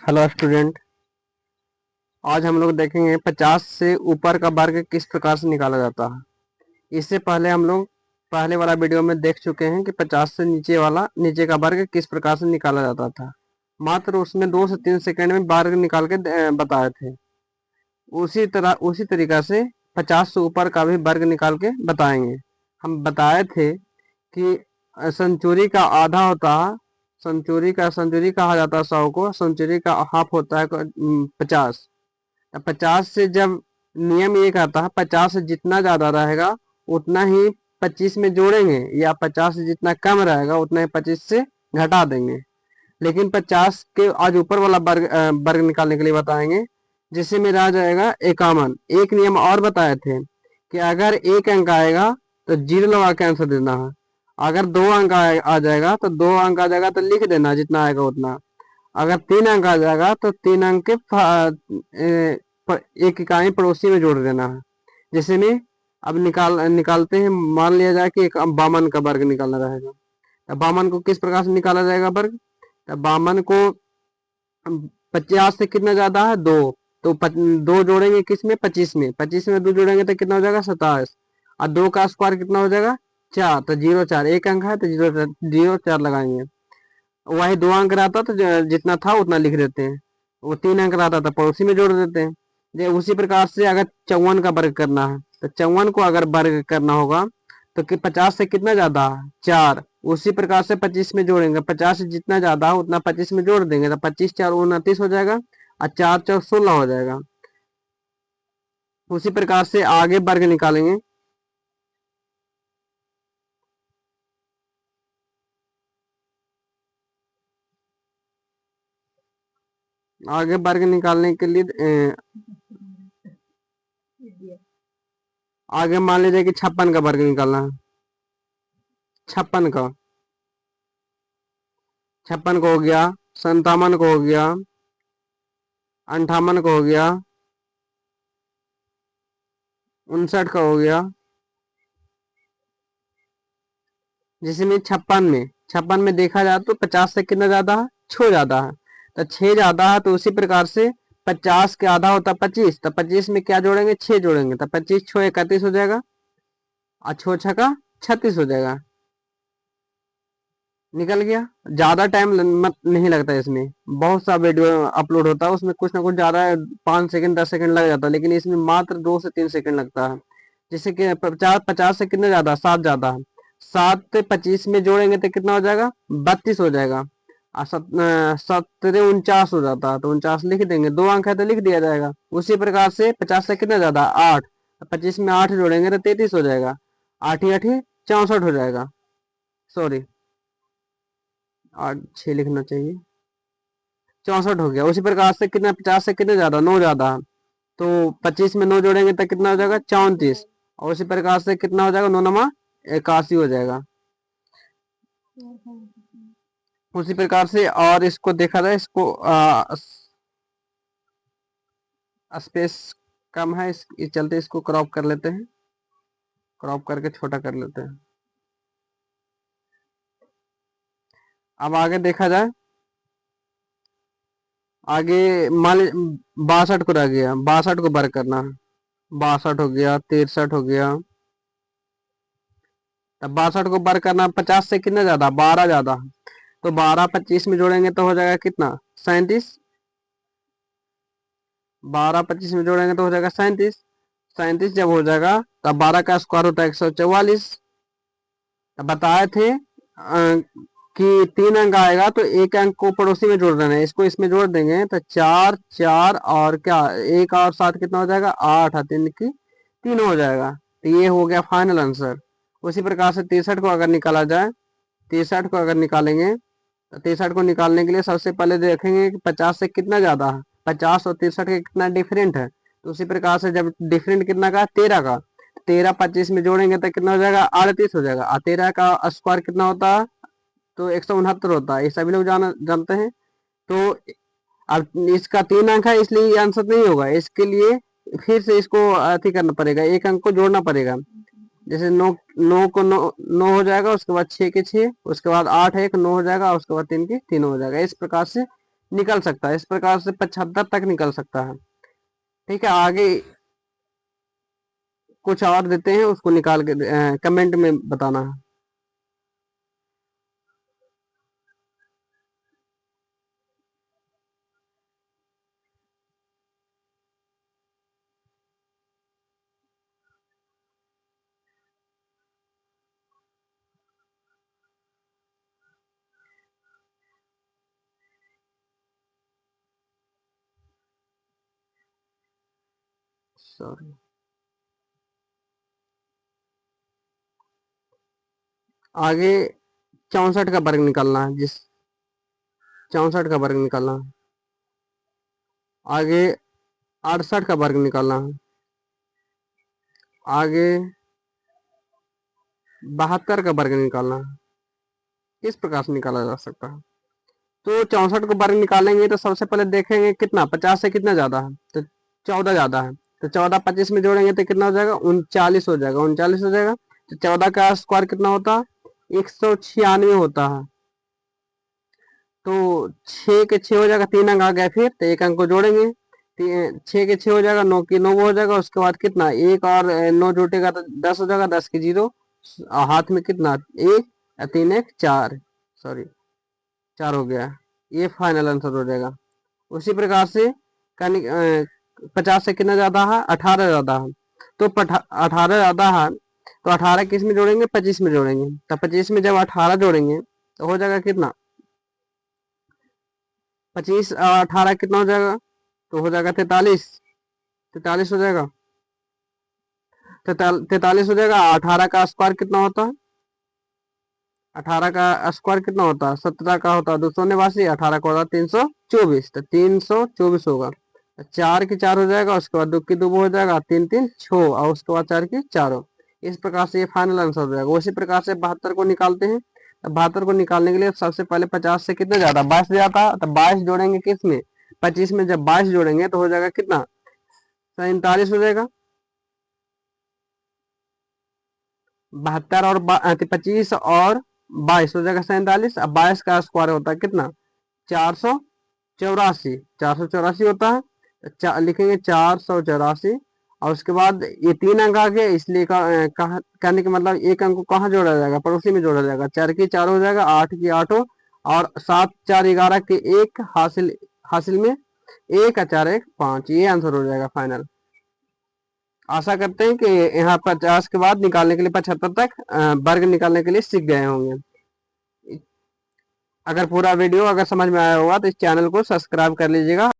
Hello student. आज हम लोग देखेंगे 50 से ऊपर का वर्ग किस प्रकार से निकाला जाता है। इससे पहले हम लोग पहले वाला वीडियो में देख चुके हैं कि 50 से नीचे का वर्ग किस प्रकार से निकाला जाता था। मात्र उसमें 2 से 3 सेकंड में वर्ग निकाल के बताए थे। उसी तरीका से 50 से ऊपर का भी वर्ग निकाल के बताएंगे। हम बताए थे कि सेंचुरी का आधा होता है, सेंचुरी कहा जाता है 100 को, सेंचुरी का हाफ होता है 50। 50 से जब नियम ये कहता है 50 से जितना ज्यादा रहेगा उतना ही 25 में जोड़ेंगे, या 50 से जितना कम रहेगा उतना ही 25 से घटा देंगे। लेकिन 50 के आज ऊपर वाला वर्ग निकालने के लिए बताएंगे, जिससे मेरा आ जाएगा 51। एक नियम और बताए थे कि अगर एक अंक आएगा तो जीरो लगा के आंसर देना है। अगर 2 अंक आ जाएगा तो 2 अंक आ जाएगा तो लिख देना जितना आएगा उतना। अगर 3 अंक आ जाएगा तो 3 अंक के एक इकाई पड़ोसी में जोड़ देना है। जैसे में अब निकालते हैं। मान लिया जाए कि एक 52 का वर्ग निकालना रहेगा। तो 52 को किस प्रकार से निकाला जाएगा वर्ग? तो 52 को 50 से कितना ज्यादा है? 2। तो 2 जोड़ेंगे किस में? 25 में। 25 में 2 जोड़ेंगे तो कितना हो जाएगा? 27। और 2 का स्क्वायर कितना हो जाएगा? 4। तो 0 4, एक अंक है तो 0 4 लगाएंगे। वही 2 अंक रहता तो जितना था उतना लिख देते हैं। वो 3 अंक रहता तो पड़ोसी में जोड़ देते हैं। उसी प्रकार से अगर 54 का वर्ग करना है तो 54 को अगर वर्ग करना होगा तो 50 से कितना ज्यादा है? 4। उसी प्रकार से 25 में जोड़ेंगे। 50 से जितना ज्यादा है उतना 25 में जोड़ देंगे तो 25 4 29 हो जाएगा, और 4 4 16 हो जाएगा। उसी प्रकार से आगे वर्ग निकालेंगे। आगे वर्ग निकालने के लिए आगे मान लीजिए कि 56 का वर्ग निकालना है। 56 का 56 को हो गया, 57 को हो गया, 58 को हो गया, 59 का हो गया। जिसमें 56 में देखा जाए तो 50 से कितना ज्यादा है? 6 ज्यादा है। तो 6 ज्यादा है तो उसी प्रकार से 50 के आधा होता है 25। तो 25 में क्या जोड़ेंगे? 6 जोड़ेंगे तो 25 6 31 हो जाएगा, और 6 6 का 36 हो जाएगा। निकल गया। ज्यादा टाइम नहीं लगता इसमें। बहुत सा वीडियो अपलोड होता है, उसमें कुछ ना कुछ ज्यादा 5 सेकंड 10 सेकंड लग जाता है, लेकिन इसमें मात्र 2 से 3 सेकंड लगता है। जैसे कि 50 से कितना ज्यादा? 7 ज्यादा है। 7 से 25 में जोड़ेंगे तो कितना हो जाएगा? 32 हो जाएगा। और 17 49 हो जाता है तो 49 लिख देंगे। 2 अंक है तो लिख दिया जाएगा। उसी प्रकार से 50 से कितना ज्यादा? 8। 25 में 8 जोड़ेंगे तो 33 हो जाएगा। 8 ही 8 ही 64 हो जाएगा। सॉरी, 8 6 लिखना चाहिए। 64 हो गया। उसी प्रकार से कितना? 50 से कितने ज्यादा? 9 ज्यादा है। तो 25 में 9 जोड़ेंगे तो कितना हो जाएगा? 34। और उसी प्रकार से कितना हो जाएगा? 9 नमा 81 हो जाएगा। उसी प्रकार से और इसको देखा जाए, इसको स्पेस कम है, इस चलते इसको क्रॉप कर लेते हैं। क्रॉप करके छोटा कर लेते हैं। अब आगे देखा जाए। आगे मान 62 को रह गया। 62 को वर्ग करना है। 62 हो गया, 63 हो गया। तब 62 को वर्ग करना 50 से कितना ज्यादा? 12 ज्यादा। तो 12 25 में जोड़ेंगे तो हो जाएगा कितना? 37। 12 25 में जोड़ेंगे तो हो जाएगा 37। 37 जब हो जाएगा तब 12 का स्क्वायर होता है 144। तब बताए थे कि 3 अंक आएगा तो एक अंक को पड़ोसी में जोड़ देना है। इसको इसमें जोड़ देंगे तो 4 4 और क्या, 1 और 7 कितना हो जाएगा? 8। 3 की 3 हो जाएगा। तो ये हो गया फाइनल आंसर। उसी प्रकार से 63 को अगर निकाला जाए, 63 को अगर निकालेंगे तो 63 को निकालने के लिए सबसे पहले देखेंगे कि 50 से कितना ज्यादा है। 50 और 63 का कितना डिफरेंट है। तो उसी प्रकार से जब डिफरेंट कितना का? 13 का। 13 25 में जोड़ेंगे तो कितना हो जाएगा? 38 हो जाएगा। और 13 का स्क्वायर कितना होता है? तो 169 होता है। ये सभी लोग जानते हैं। तो अब इसका 3 अंक है इसलिए ये आंसर नहीं होगा। इसके लिए फिर से इसको अति करना पड़ेगा, एक अंक को जोड़ना पड़ेगा। जैसे 9 9 को 9 9 हो जाएगा, उसके बाद 6 के 6, उसके बाद 8 1 9 हो जाएगा, उसके बाद 3 के 3 हो जाएगा। इस प्रकार से निकल सकता है। इस प्रकार से 75 तक निकल सकता है। ठीक है, आगे कुछ और देते हैं, उसको निकाल के कमेंट में बताना है। सॉरी, आगे 64 का वर्ग निकालना है, जिस 64 का वर्ग निकालना है। आगे 68 का वर्ग निकालना है। आगे 72 का वर्ग निकालना है। इस प्रकार से निकाला जा सकता है। तो 64 को वर्ग निकालेंगे तो सबसे पहले देखेंगे कितना 50 से कितना ज्यादा है, तो 14 ज्यादा है। तो 14 25 में जोड़ेंगे तो कितना हो जाएगा, 39 हो जाएगा। 39 हो जाएगा। तो 14 का स्क्वायर कितना होता है, 196 होता है। तो 6 के 6 हो जाएगा, 3 अंक आ गया, फिर तो एक अंक को जोड़ेंगे। 6 के 6 हो जाएगा, 9 की 9 हो जाएगा। उसके बाद कितना, एक और 9 जुटेगा तो 10 हो जाएगा। 10 के 0 हाथ में कितना, एक, 3 1 4, सॉरी 4 हो गया। ये फाइनल आंसर हो जाएगा। उसी प्रकार से 50 से कितना ज्यादा है, 18 ज्यादा है। तो 18 ज्यादा है, तो 18 किस में जोड़ेंगे, 25 में जोड़ेंगे। तो 25 में जब 18 जोड़ेंगे तो हो जाएगा कितना, 25 और 18 कितना हो जाएगा, तो हो जाएगा 43। 43 हो जाएगा। 43 हो जाएगा। 18 का स्क्वायर कितना होता है, 18 का स्क्वायर कितना होता है, 17 का होता है 289। 18 का होता है 324, तो 324 होगा। 4 की 4 हो जाएगा। उसके बाद 2 की 2 हो जाएगा। 3 3 6, और उसके बाद 4 की 4। इस प्रकार से ये फाइनल आंसर हो जाएगा। उसी प्रकार से 72 को निकालते हैं। 72 को निकालने के लिए सबसे पहले 50 से कितना ज्यादा, 22 ज्यादा, तो 22 जोड़ेंगे किस में, 25 में। जब 22 जोड़ेंगे तो हो जाएगा कितना, 47 हो जाएगा। 72 और 25 और 22 हो जाएगा 47। अब 22 का स्क्वायर होता है कितना, 484। 484 होता है। लिखेंगे 484। और उसके बाद ये 3 अंक आ गए, इसलिए कहने का मतलब एक अंक को कहाँ जोड़ा जाएगा, पड़ोसी में जोड़ा जाएगा। 4 की 4 हो जाएगा, 8 की 8 हो, और 7 4 11 के 1 हासिल, हासिल में 1 4 1 5। ये आंसर हो जाएगा फाइनल। आशा करते हैं कि यहाँ 50 के बाद निकालने के लिए 75 तक वर्ग निकालने के लिए सीख गए होंगे। अगर पूरा वीडियो अगर समझ में आया होगा तो इस चैनल को सब्सक्राइब कर लीजिएगा।